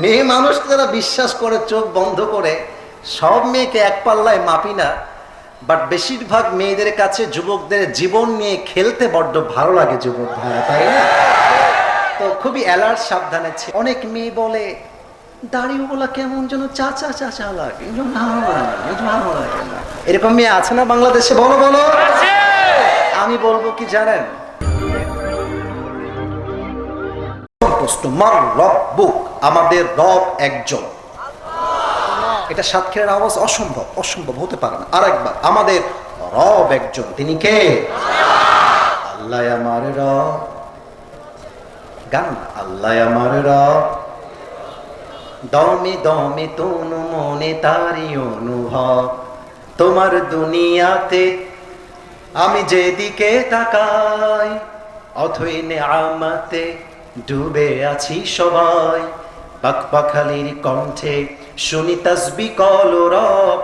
মেয়ে মানুষ যারা বিশ্বাস করে চোখ বন্ধ করে, সব মেয়েকে এক পাল্লায় মাপি না, বাট বেশিরভাগ মেয়েদের কাছে যুবকদের জীবন নিয়ে খেলতে বড্ড ভালো লাগে যুবক ভাইরা, তাই না? তো খুবই অ্যালার্ট, সাবধানে ছিল। অনেক মেয়ে বলে দাড়িওয়ালা কেমন যেন চাচা চাচা লাগে, ভালো লাগে না। এরকম মেয়ে আছে না বাংলাদেশে? বলো বলো। আমি বলবো কি জানেন, আমাদের রব একজন। এটা সাতক্ষীরার আওয়াজ, অসম্ভব অসম্ভব হতে পারে না। আরেকবার, আমাদের রব একজন। তিনি কে? আল্লাহ আমার রব। গান, আল্লাহ আমার রব, দমে দমে তনু মনে তারি অনুভব। তোমার দুনিয়াতে আমি যেদিকে তাকাই, অথই নেয়ামতে ডুবে আছি সবাই। পাখপাখালির কণ্ঠে শুনি তসবি কল রব,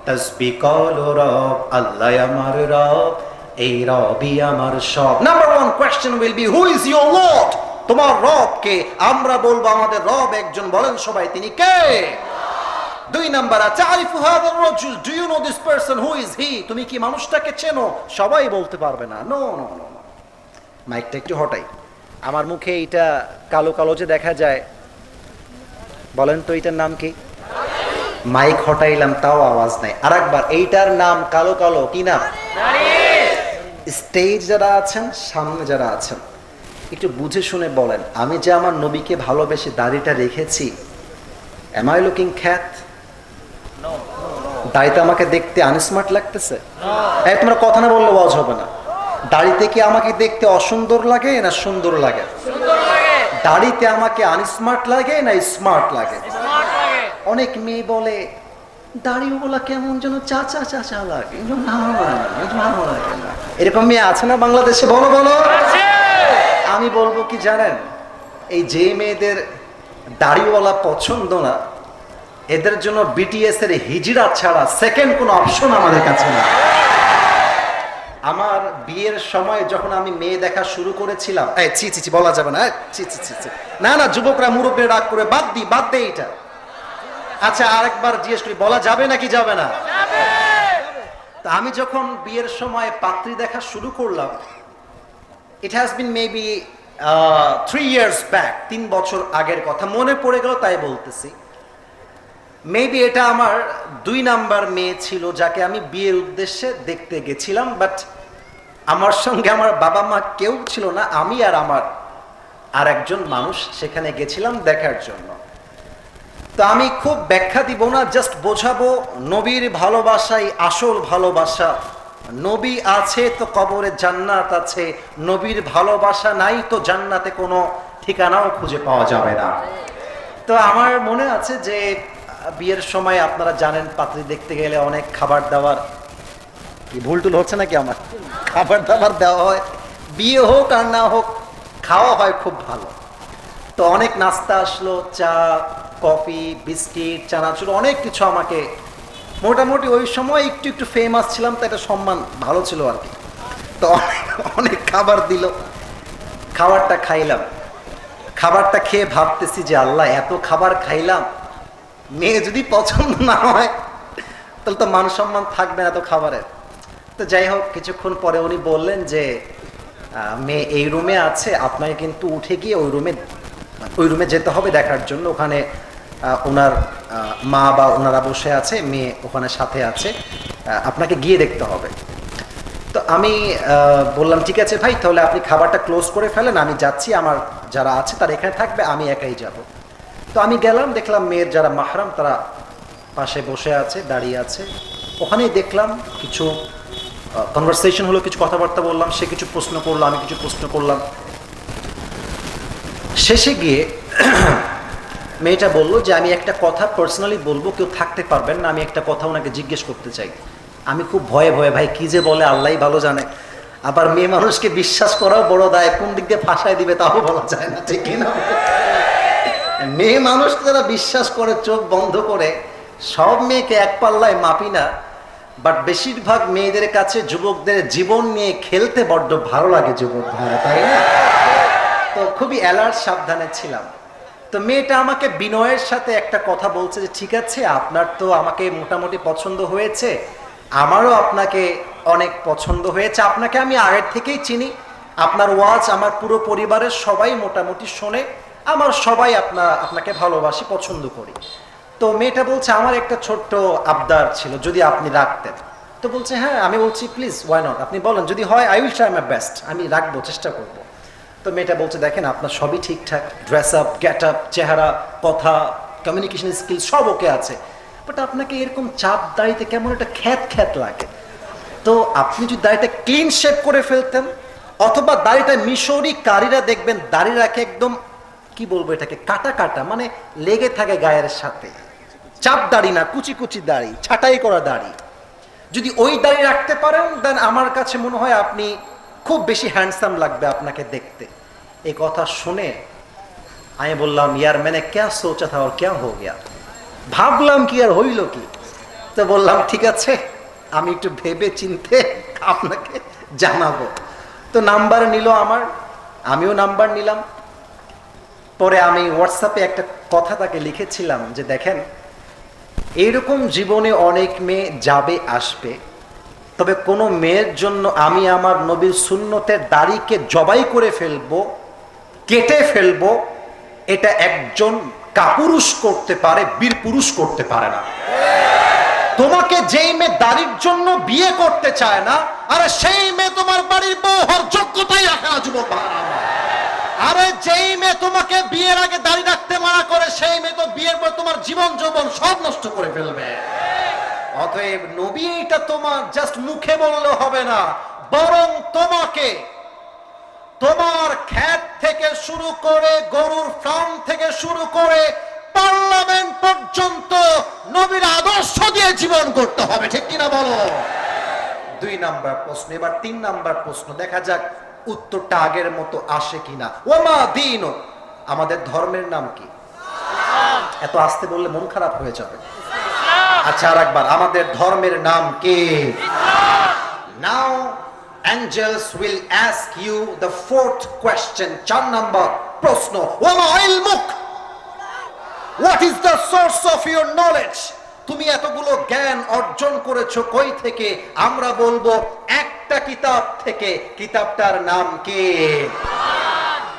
তসবি কল রব। আল্লাহ আমার রব, এই রবই আমার সব। Number one question will be, who is your Lord? তোমার রব কে? আমরা বলবো আমাদের রব একজন। বলেন সবাই, তিনি কে? দুই নাম্বার, তারিফু হাদার রাজুল, do you know this person, who is he? তুমি কি মানুষটাকে চেনো? সবাই বলতে পারবে না। নো নো নো, মাইকটা একটু হটাই। আমার মুখে এইটা কালো কালো যে দেখা যায়, বলেন তো এইটার নাম কি? মাইক হটাইলাম তাও আওয়াজ নাই। আরেকবার, এইটার নাম কালো কালো, কি নাম? স্টেজ যারা আছেন, সামনে যারা আছেন, একটু বুঝে শুনে বলেন, আমি যে আমার নবীকে ভালোবেসে দাড়িটা রেখেছি, এম আই লুকিং খ্যাত? দাড়িতে আমাকে দেখতে আনস্মার্ট লাগতেছে? তোমরা কথা না বললে ওয়াজ হবে না। দাড়িতে কি আমাকে দেখতে অসুন্দর লাগে না সুন্দর লাগে? দাড়িতে আমাকে আনস্মার্ট লাগে না স্মার্ট লাগে? অনেক মেয়ে বলে দাড়িওয়ালা কেমন যেন চাচা চাচা লাগে, ভালো লাগে না। এরকম মেয়ে আছে না বাংলাদেশে? বলো বলো। আমি বলবো কি জানেন, এই যে মেয়েদের দাড়িওয়ালা পছন্দ না, এদের জন্য বিটিএস এর হিজড়া ছাড়া সেকেন্ড কোনো অপশন আমাদের কাছে না। আমার বিয়ের সময় যখন আমি মেয়ে দেখা শুরু করেছিলাম, ছি ছি ছি বলা যাবে না, ছি ছি ছি ছি, না না, যুবকরা মুরব্বী রাগ করে, বাদ দে এটা। আচ্ছা আরেকবার জিজ্ঞেস করি, বলা যাবে নাকি যাবে না? তা আমি যখন বিয়ের সময় পাত্রী দেখা শুরু করলাম, it has been maybe 3 years back, 3 বছর আগের কথা মনে পড়ে গেল তাই বলতেছি। মেবি এটা আমার 2 নাম্বার মেয়ে ছিল যাকে আমি বিয়ের উদ্দেশ্যে দেখতে গেছিলাম, বাট আমার সঙ্গে আমার বাবা মা কেউ ছিল না, আমি আর আমার আর একজন মানুষ সেখানে গেছিলাম দেখার জন্য। তো আমি খুব ব্যাখ্যা দিব না, জাস্ট বোঝাবো নবীর ভালোবাসাই আসল ভালোবাসা। নবী আছে তো কবরে জান্নাত আছে, নবীর ভালোবাসা নাই তো জান্নাতে কোনো ঠিকানাও খুঁজে পাওয়া যাবে না। তো আমার মনে আছে যে বিয়ের সময় আপনারা জানেন পাত্রী দেখতে গেলে অনেক খাবার দাবার, কি ভুল টুল হচ্ছে নাকি আমার? খাবার দাবার দেওয়া হয়, বিয়ে হোক আর না হোক খাওয়া হয় খুব ভালো। তো অনেক নাস্তা আসলো, চা কফি বিস্কিট চানাচুর অনেক কিছু। আমাকে মোটামুটি ওই সময় একটু একটু ফেমাস ছিলাম, তো একটা সম্মান ভালো ছিল আর কি। তো অনেক খাবার দিল, খাবারটা খাইলাম। খাবারটা খেয়ে ভাবতেছি যে আল্লাহ, এত খাবার খাইলাম, মেয়ে যদি পছন্দ না হয় তাহলে তো মান সম্মান থাকবে না এত খাবারের। তো যাই হোক, কিছুক্ষণ পরে উনি বললেন যে মেয়ে এই রুমে আছে, আপনাকে কিন্তু উঠে গিয়ে ওই রুমে যেতে হবে দেখার জন্য। ওখানে ওনার মা বা ওনারা বসে আছে, মেয়ে ওখানে সাথে আছে, আপনাকে গিয়ে দেখতে হবে। তো আমি বললাম ঠিক আছে ভাই, তাহলে আপনি খাবারটা ক্লোজ করে ফেলেন, আমি যাচ্ছি, আমার যারা আছে তারা এখানে থাকবে, আমি একাই যাব। তো আমি গেলাম, দেখলাম মেয়ের যারা মাহরাম তারা পাশে বসে আছে, দাঁড়িয়ে আছে। ওখানেই দেখলাম কিছু কনভারসেশন হলো, কিছু কথাবার্তা বললাম, সে কিছু প্রশ্ন করলো, আমি কিছু প্রশ্ন করলাম। শেষে গিয়ে মেয়েটা বলল যে আমি একটা কথা পার্সোনালি বলবো, কেউ থাকতে পারবেন না, আমি একটা কথা ওনাকে জিজ্ঞেস করতে চাই। আমি খুব ভয়ে ভয়ে, ভাই কি যে বলে আল্লাহই ভালো জানে। আবার মেয়ে মানুষকে বিশ্বাস করাও বড় দায়, কোন দিক দিয়ে ফাঁসায় দিবে তাও বলা যায় না, ঠিক না? মেয়ে মানুষ যারা বিশ্বাস করে চোখ বন্ধ করে, সব মেয়েকে এক পাল্লায় মাপি না, বাট বেশিরভাগ মেয়েদের কাছে যুবকদের জীবন নিয়ে খেলতে বড্ড ভালো লাগে যুবক ভাইরা, তাই না? তো খুবই অ্যালার্ট, সাবধানে ছিলাম। তো মেয়েটা আমাকে বিনয়ের সাথে একটা কথা বলছে যে ঠিক আছে, আপনার তো আমাকে মোটামুটি পছন্দ হয়েছে, আমারও আপনাকে অনেক পছন্দ হয়েছে, আপনাকে আমি আগের থেকেই চিনি, আপনার ওয়াজ আমার পুরো পরিবারের সবাই মোটামুটি শোনে, আমার সবাই আপনাকে ভালোবাসি, পছন্দ করি। তো মেয়েটা বলছে আমার একটা ছোট্ট আবদার ছিল, যদি আপনি রাখতেন। তো বলছে হ্যাঁ। আমি বলছি প্লিজ, ওয়াই নট, আপনি বলেন, যদি হয় I will try my best, আমি রাখবো, চেষ্টা করব। তো মেয়েটা বলছে দেখেন আপনার সবই ঠিকঠাক, ড্রেস আপ, গেট আপ, চেহারা, কথা, কমিউনিকেশন স্কিল সব ওকে আছে, বাট আপনাকে এরকম চাপ দাড়িতে কেমন একটা খ্যাত খ্যাত লাগে। তো আপনি যদি দাড়িটা ক্লিন শেপ করে ফেলতেন, অথবা দাড়িটা মিশরি কারিরা দেখবেন দাড়ি রাখে একদম কি বলবো এটাকে, কাটা কাটা, মানে লেগে থাকে গায়ের সাথে, চাপ দাড়ি না, কুচি কুচি দাড়ি, ছাটাই করা দাড়ি, যদি ওই দাড়ি রাখতে পারেন দেন আমার কাছে মনে হয় আপনি খুব বেশি হ্যান্ডসাম লাগবে আপনাকে দেখতে। এই কথা শুনে আমি বললাম ইয়ার মানে ক্যা সোচা থা আর ক্যা হো গিয়া, ভাবলাম কি আর হইল কি। তো বললাম ঠিক আছে, আমি একটু ভেবে চিনতে আপনাকে জানাবো। তো নাম্বার নিল আমার, আমিও নাম্বার নিলাম। পরে আমি হোয়াটসঅ্যাপে একটা কথা তাকে লিখেছিলাম যে দেখেন, এইরকম জীবনে অনেক মেয়ে যাবে আসবে, তবে কোনো মেয়ের জন্য আমি আমার নবীর সুন্নতের দাড়িকে জবাই করে ফেলবো, কেটে ফেলবো, এটা একজন কাপুরুষ করতে পারে, বীর পুরুষ করতে পারে না। তোমাকে যেই মেয়ে দাড়ির জন্য বিয়ে করতে চায় না, আরে সেই মেয়ে তোমার বাড়ির বউ হওয়ার যোগ্যতাই রাখে না যুবক। আরে যেই মেয়ে তোমাকে বিয়ের আগে দাড়ি রাখতে মানা করে, সেই মেয়ে তো বিয়ের পর তোমার জীবন যৌবন সব নষ্ট করে ফেলবে। অতএব নবী এটা তোমার জাস্ট মুখে বললে হবে না, বরং তোমাকে তোমার ক্ষেত থেকে শুরু করে, গরুর ফার্ম থেকে শুরু করে, পার্লামেন্ট পর্যন্ত নবীর আদর্শ দিয়ে জীবন করতে হবে, ঠিক কিনা বলো? 2 নাম্বার প্রশ্ন। এবার 3 নাম্বার প্রশ্ন, দেখা যাক উত্তরটা আগের মতো আসে কিনা। ওমা দিন, আমাদের ধর্মের নাম কি? এত আস্তে বললে মন খারাপ হয়ে যাবে। আচ্ছা আর একবার, আমাদের ধর্মের নাম কি? নাও angels will ask you the 4th question, 4 number প্রশ্ন। ওমা ইলমুক, what is the source of your knowledge? তুমি এতগুলো জ্ঞান অর্জন করেছো কই থেকে? আমরা বলবো একটা কিতাব থেকে। কিতাবটার নাম কি?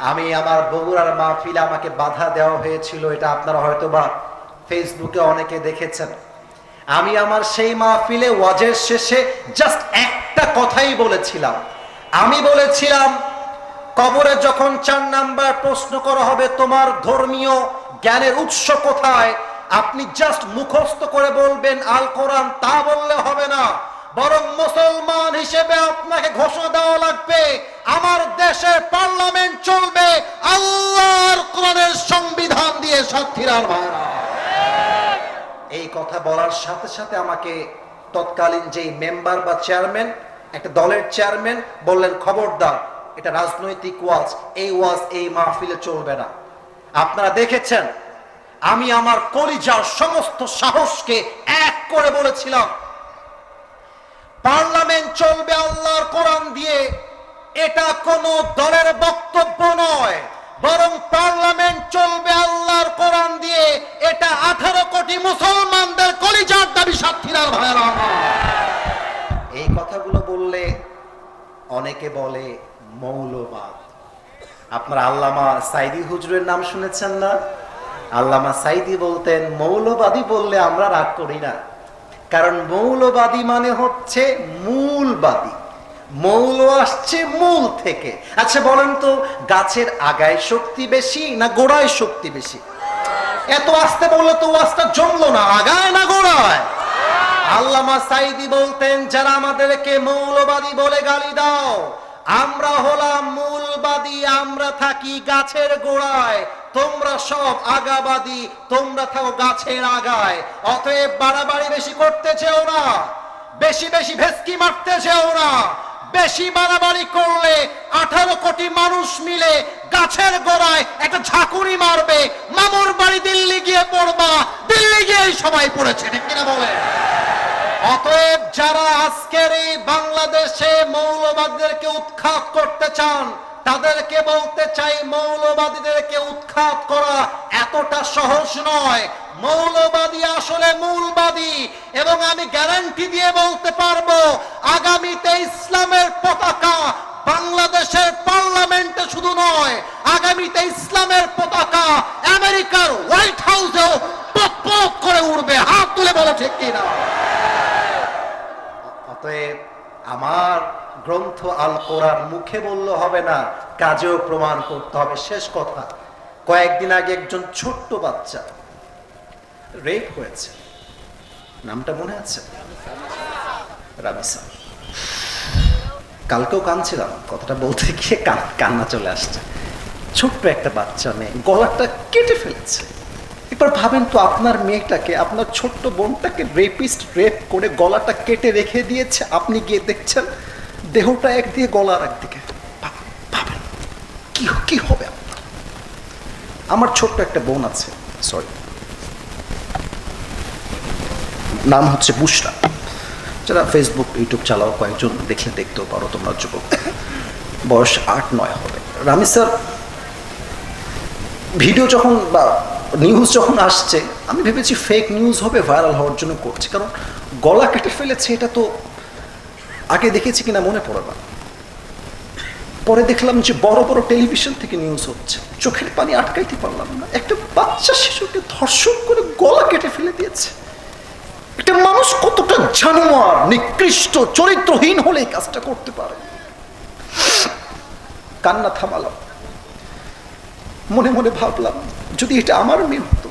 আমি আমার বগুড়ার মাহফিলে আমাকে বাধা দেওয়া হয়েছিল, এটা আপনারা হয়তোবা ফেসবুকে অনেকে দেখেছেন। আমি আমার সেই মাহফিলে ওয়াজের শেষে জাস্ট একটা কথাই বলেছিলাম। আমি বলেছিলাম কবরে যখন 4 নাম্বার প্রশ্ন করা হবে তোমার ধর্মীয় জ্ঞানের উৎস কোথায়, আপনি জাস্ট মুখস্থ করে বলবেন আল কোরআন, তা বললে হবে না, বরং মুসলমান হিসেবে আপনাকে ঘোষণা দেওয়া লাগবে আমার দেশে পার্লামেন্ট চলবে আল্লাহর কোরআনের সংবিধান দিয়ে। সাথীরার ভাইরা, এই কথা বলার সাথে সাথে আমাকে তৎকালীন যেই মেম্বার বা চেয়ারম্যান, একটা দলের চেয়ারম্যান বললেন খবরদার, এটা রাজনৈতিক ওয়াজ, এই ওয়াজ এই মাহফিলে চলবে না। আপনারা দেখেছেন আমি আমার কলিজার সমস্ত সাহসকে এক করে বলেছিলাম পার্লামেন্ট চলবে আল্লাহর কোরআন দিয়ে। এটা কোনো দলের বক্তব্য নয়, বরং পার্লামেন্ট চলবে আল্লাহর কোরআন দিয়ে। এটা 18 কোটি মুসলমানদের কলিজার দাবি। সাথীরা ভাইরা, এই কথাগুলো বললে অনেকে বলে মৌলবাদ। আপনারা আল্লামা সাইদি হুজুরের নাম শুনেছেন না? আল্লামা সাইদি বলতেন মৌলবাদী বললে আমরা রাগ করি না, কারণ মৌলবাদী মানে হচ্ছে মূলবাদী, মৌল আসছে মূল থেকে। আচ্ছা বলেন তো, গাছের আগায় শক্তি বেশি না গোড়ায় শক্তি বেশি? এত আস্তে বললে তো ওয়াজটা জমলো না, আগায় না গোড়ায়? আল্লামা সাইদি বলতেন যারা আমাদেরকে মৌলবাদী বলে গালি দাও, আমরা হলাম মূলবাদী, আমরা থাকি গাছের গোড়ায়, তোমরা সব আগাবাদী, তোমরা থাকো গাছের আগায়। অতএব বাড়াবাড়ি বেশি করতে চেও না, বেশি বেশি ভেস্কি মারতে চেও না। বেশি বাড়াবাড়ি করলে 18 কোটি মানুষ মিলে গাছের গোড়ায় একটা ঝাঁকুনি মারবে, মামুর বাড়ি দিল্লি গিয়ে পড়বা, দিল্লি গিয়ে সবাই পড়েছে, ঠিক কিনা বলে? অতএব যারা আজকের এই বাংলাদেশে মৌলবাদীদেরকে উৎখাত করতে চান, তাদেরকে বলতে চাই, মৌলবাদীদেরকে উৎখাত করা এতটা সহজ নয়। মৌলবাদী আসলে মূলবাদী, এবং আমি গ্যারান্টি দিয়ে বলতে পারবো আগামীতে ইসলামের পতাকা বাংলাদেশের পার্লামেন্টে শুধু নয়, আগামীতে ইসলামের পতাকা আমেরিকার হোয়াইট হাউসেও পপ পপ করে উড়বে। হাত তুলে বলো ঠিক কিনা? অতএব আমার গ্রন্থ আল কোরআন মুখে বললে হবে না, কাজেও প্রমাণ করতে হবে। শেষ কথা, কয়েকদিন আগে একজন ছোট্ট বাচ্চা রেপ হয়েছে, নামটা মনে আছে? রামিসা। কালকেও কাঁদছিলাম, কথাটা বলতে গিয়ে কান্না চলে আসছে। ছোট্ট একটা বাচ্চা মেয়ে গলাটা কেটে ফেলেছে। এবার ভাবেন তো, আপনার মেয়েটাকে, আপনার ছোট্ট বোনটাকে রেপিস্ট রেপ করে গলাটা কেটে রেখে দিয়েছে, আপনি গিয়ে দেখছেন দেহটা একদিকে গলার একদিকে। ভাবেন কি হবে আপনার? আমার ছোট্ট একটা বোন আছে, সরি, নাম হচ্ছে বুশরা। যারা ফেসবুক ইউটিউব চালাও, কয়েকজন দেখলে দেখতেও পারো তোমরা, যুবক, বয়স 8-9 হবে। রামিসার ভিডিও যখন বা নিউজ যখন আসছে, আমি ভেবেছি ফেক নিউজ হবে, ভাইরাল হওয়ার জন্য করছে, কারণ গলা কেটে ফেলেছে, এটা তো আগে দেখেছি কিনা মনে পড়ে না। পরে দেখলাম যে বড় বড় টেলিভিশন থেকে নিউজ হচ্ছে, চোখের পানি আটকাইতে পারলাম না। একটা বাচ্চা শিশুকে ধর্ষণ করে গলা কেটে ফেলে দিয়েছে। একটা মানুষ কতটা জানোয়ার, নিকৃষ্ট, চরিত্রহীন হলে এই কাজটা করতে পারে। কান্না থামালাম, মনে মনে ভাবলাম যদি এটা আমার মেয়ে হতো,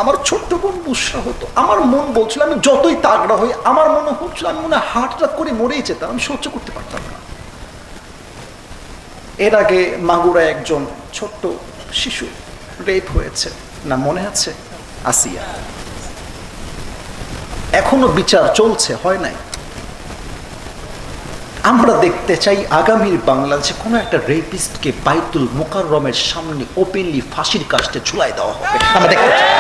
আমার ছোট্ট বোন বুশরা হতো, আমার মন বলছিল, আমি যতই তাগড়া হই, আমার মনে হচ্ছিল আমি মনে হয় হার্ট অ্যাটাক করে মরেই যেতাম, আমি সহ্য করতে পারতাম না। এর আগে মাগুরায় একজন ছোট্ট শিশু রেপ হয়েছে, না মনে আছে? আসিয়া। এখনো বিচার চলছে, হয় নাই। আমরা দেখতে চাই আগামীর বাংলাদেশে কোনো একটা রেপিস্টকে বাইতুল মোকাররমের সামনে ওপেনলি ফাঁসির কাস্টে ঝুলাই দেওয়া হবে। আমরা দেখতে চাই।